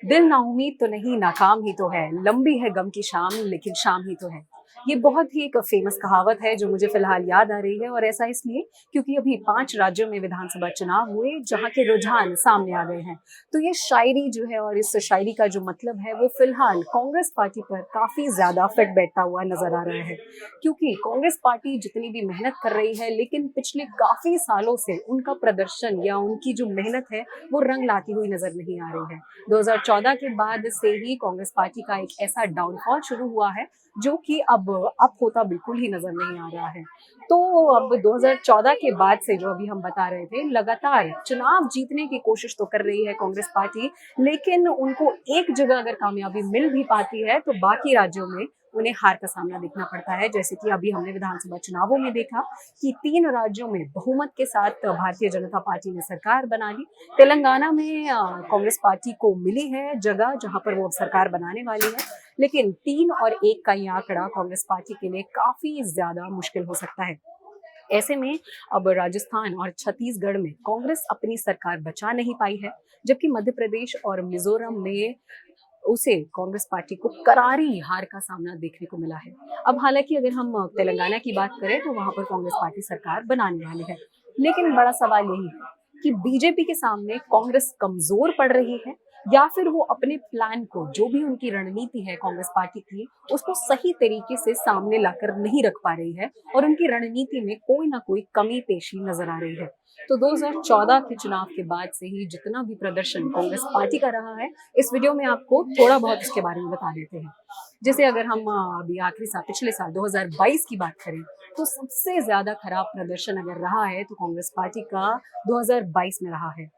दिल नाउमीद तो नहीं, नाकाम ही तो है, लंबी है गम की शाम लेकिन शाम ही तो है। ये बहुत ही एक फेमस कहावत है जो मुझे फिलहाल याद आ रही है, और ऐसा इसलिए क्योंकि अभी 5 राज्यों में विधानसभा चुनाव हुए जहां के रुझान सामने आ गए हैं। तो ये शायरी जो है, और इस शायरी का जो मतलब है, वो फिलहाल कांग्रेस पार्टी पर काफी ज्यादा फिट बैठता हुआ नजर आ रहा है। क्योंकि कांग्रेस पार्टी जितनी भी मेहनत कर रही है, लेकिन पिछले काफी सालों से उनका प्रदर्शन या उनकी जो मेहनत है वो रंग लाती हुई नजर नहीं आ रही है। 2014 के बाद से ही कांग्रेस पार्टी का एक ऐसा डाउनफॉल शुरू हुआ है जो कि अब अप होता बिल्कुल ही नजर नहीं आ रहा है। तो अब 2014 के बाद से, जो अभी हम बता रहे थे, लगातार चुनाव जीतने की कोशिश तो कर रही है कांग्रेस पार्टी, लेकिन उनको एक जगह अगर कामयाबी मिल भी पाती है तो बाकी राज्यों में उन्हें हार का सामना देखना पड़ता है। जैसे कि अभी हमने विधानसभा चुनावों में देखा कि 3 राज्यों में बहुमत के साथ भारतीय जनता पार्टी ने सरकार बना ली। तेलंगाना में कांग्रेस पार्टी को मिली है जगह जहां पर वो अब सरकार बनाने वाली है, लेकिन 3 और 1 का ये आंकड़ा कांग्रेस पार्टी के लिए काफी ज्यादा मुश्किल हो सकता है। ऐसे में अब राजस्थान और छत्तीसगढ़ में कांग्रेस अपनी सरकार बचा नहीं पाई है, जबकि मध्य प्रदेश और मिजोरम में उसे कांग्रेस पार्टी को करारी हार का सामना देखने को मिला है। अब हालांकि अगर हम तेलंगाना की बात करें तो वहां पर कांग्रेस पार्टी सरकार बनाने वाली है, लेकिन बड़ा सवाल यही है कि बीजेपी के सामने कांग्रेस कमजोर पड़ रही है, या फिर वो अपने प्लान को, जो भी उनकी रणनीति है कांग्रेस पार्टी की, उसको सही तरीके से सामने लाकर नहीं रख पा रही है, और उनकी रणनीति में कोई ना कोई कमी पेशी नजर आ रही है। तो 2014 के चुनाव के बाद से ही जितना भी प्रदर्शन कांग्रेस पार्टी का रहा है, इस वीडियो में आपको थोड़ा बहुत इसके बारे में बता देते हैं। जैसे अगर हम अभी आखिरी साल, पिछले साल 2022 की बात करें, तो सबसे ज्यादा खराब प्रदर्शन अगर रहा है तो कांग्रेस पार्टी का 2022 में रहा है।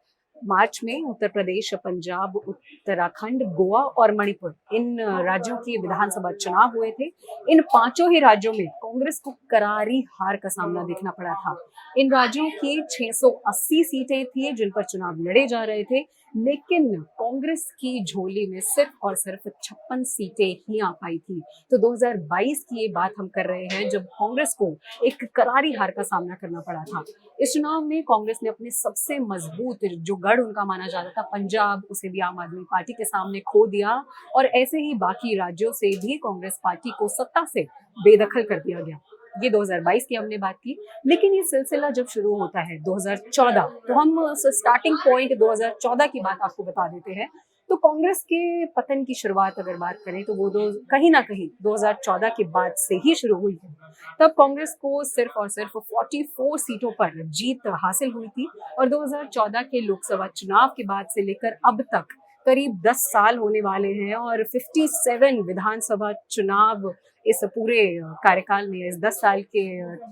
मार्च में उत्तर प्रदेश, पंजाब, उत्तराखंड, गोवा और मणिपुर, इन राज्यों के विधानसभा चुनाव हुए थे। इन पांचों ही राज्यों में कांग्रेस को करारी हार का सामना देखना पड़ा था। इन राज्यों की 680 सीटें थी जिन पर चुनाव लड़े जा रहे थे, लेकिन कांग्रेस की झोली में सिर्फ और सिर्फ 56 सीटें ही आ पाई थी। तो 2022 की ये बात हम कर रहे हैं जब कांग्रेस को एक करारी हार का सामना करना पड़ा था। इस चुनाव में कांग्रेस ने अपने सबसे मजबूत जो गढ़ उनका माना जाता था पंजाब, उसे भी आम आदमी पार्टी के सामने खो दिया, और ऐसे ही बाकी राज्यों से भी कांग्रेस पार्टी को सत्ता से बेदखल कर दिया गया। ये 2022 की हमने बात की, लेकिन ये सिलसिला जब शुरू होता है 2014, तो हम स्टार्टिंग पॉइंट 2014 की बात आपको बता देते हैं। तो कांग्रेस के पतन की शुरुआत अगर बात करें तो वो कहीं ना कहीं 2014 के बाद से ही शुरू हुई है। तब कांग्रेस को सिर्फ और सिर्फ 44 सीटों पर जीत हासिल हुई थी, और 2014 के लोकसभा चुनाव के बाद से लेकर अब तक करीब 10 साल होने वाले हैं, और 57 विधानसभा चुनाव इस पूरे कार्यकाल में, इस 10 साल के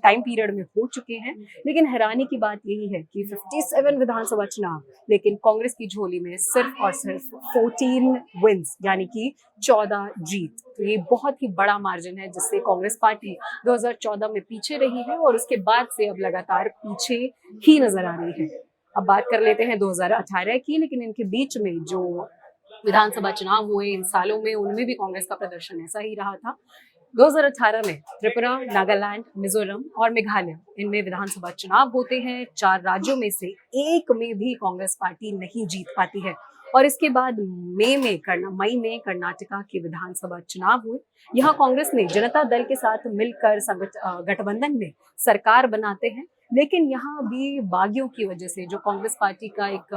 टाइम पीरियड में हो चुके हैं। लेकिन हैरानी की बात यही है कि 57 विधानसभा चुनाव, लेकिन कांग्रेस की झोली में सिर्फ और सिर्फ 14 विंस, यानी कि 14 जीत। तो ये बहुत ही बड़ा मार्जिन है जिससे कांग्रेस पार्टी 2014 में पीछे रही है, और उसके बाद से अब लगातार पीछे ही नजर आ रही है। अब बात कर लेते हैं 2018 की, लेकिन इनके बीच में जो विधानसभा चुनाव हुए इन सालों में, उनमें भी कांग्रेस का प्रदर्शन ऐसा ही रहा था। 2018 में त्रिपुरा, नागालैंड, मिजोरम और मेघालय, इनमें विधानसभा चुनाव होते हैं। 4 राज्यों में से एक में भी कांग्रेस पार्टी नहीं जीत पाती है, और इसके बाद मई में कर्नाटका के विधानसभा चुनाव हुए। यहाँ कांग्रेस ने जनता दल के साथ मिलकर गठबंधन में सरकार बनाते हैं, लेकिन यहाँ भी बागियों की वजह से, जो कांग्रेस पार्टी का एक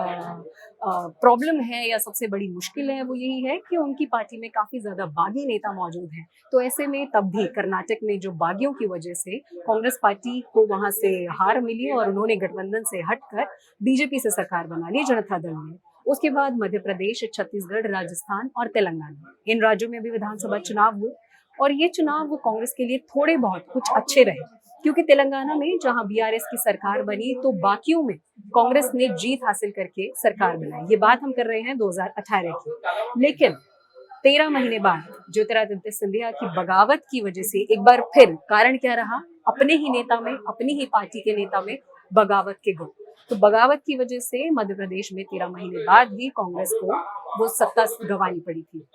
प्रॉब्लम है या सबसे बड़ी मुश्किल है, वो यही है कि उनकी पार्टी में काफी ज्यादा बागी नेता मौजूद हैं। तो ऐसे में तब भी कर्नाटक में जो बागियों की वजह से कांग्रेस पार्टी को वहां से हार मिली, और उन्होंने गठबंधन से हटकर बीजेपी से सरकार बना ली जनता दल ने। उसके बाद मध्य प्रदेश, छत्तीसगढ़, राजस्थान और तेलंगाना, इन राज्यों में भी विधानसभा चुनाव हुए, और ये चुनाव वो कांग्रेस के लिए थोड़े बहुत कुछ अच्छे रहे, क्योंकि तेलंगाना में जहां बीआरएस की सरकार बनी, तो बाकियों में कांग्रेस ने जीत हासिल करके सरकार बनाई। ये बात हम कर रहे हैं 2018 की। लेकिन 13 महीने बाद ज्योतिरादित्य सिंधिया की बगावत की वजह से एक बार फिर कारण क्या रहा? अपने ही नेता में, अपनी ही पार्टी के नेता में बगावत के गुट। तो बगावत की वजह से मध्य प्रदेश में 13 महीने बाद ही कांग्रेस को वो सत्ता गंवानी पड़ी थी।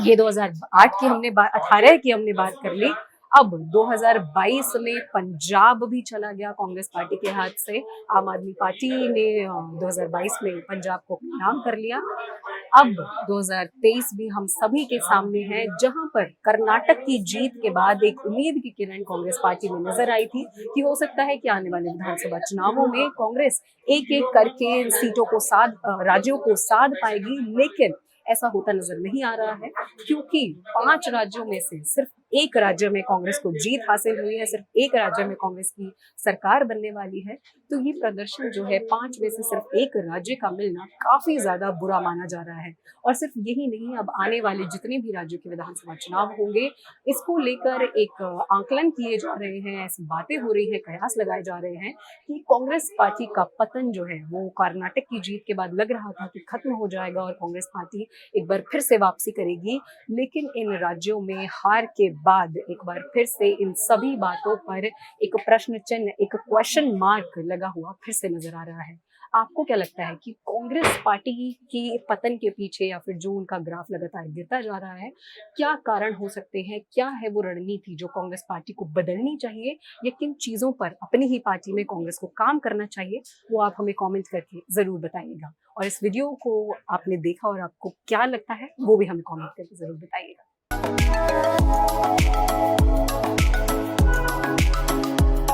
ये 2008 की हमने 18 की हमने बात कर ली। अब 2022 में पंजाब भी चला गया कांग्रेस पार्टी के हाथ से। आम आदमी पार्टी ने 2022 में पंजाब को नाम कर लिया। अब 2023 भी हम सभी के सामने है, जहां पर कर्नाटक की जीत के बाद एक उम्मीद की किरण कांग्रेस पार्टी में नजर आई थी कि हो सकता है कि आने वाले विधानसभा चुनावों में कांग्रेस एक एक करके सीटों को राज्यों को साध पाएगी, लेकिन ऐसा होता नजर नहीं आ रहा है, क्योंकि 5 राज्यों में से सिर्फ एक राज्य में कांग्रेस को जीत हासिल हुई है, सिर्फ एक राज्य में कांग्रेस की सरकार बनने वाली है। तो ये प्रदर्शन जो है 5 में से सिर्फ एक राज्य का मिलना काफी ज्यादा बुरा माना जा रहा है। और सिर्फ यही नहीं, अब आने वाले जितने भी राज्यों के विधानसभा चुनाव होंगे, इसको लेकर एक आकलन किए जा रहे हैं, ऐसी बातें हो रही है, कयास लगाए जा रहे हैं कि कांग्रेस पार्टी का पतन जो है वो कर्नाटक की जीत के बाद लग रहा था कि खत्म हो जाएगा और कांग्रेस पार्टी एक बार फिर से वापसी करेगी। लेकिन इन राज्यों में हार के बाद एक बार फिर से इन सभी बातों पर एक प्रश्न चिन्ह, एक क्वेश्चन मार्क लगा हुआ फिर से नजर आ रहा है। आपको क्या लगता है कि कांग्रेस पार्टी की पतन के पीछे, या फिर जो उनका ग्राफ लगातार गिरता जा रहा है, क्या कारण हो सकते हैं? क्या है वो रणनीति जो कांग्रेस पार्टी को बदलनी चाहिए, या किन चीजों पर अपनी ही पार्टी में कांग्रेस को काम करना चाहिए? वो आप हमें कमेंट करके जरूर बताइएगा। और इस वीडियो को आपने देखा और आपको क्या लगता है वो भी हमें कमेंट करके जरूर बताइएगा।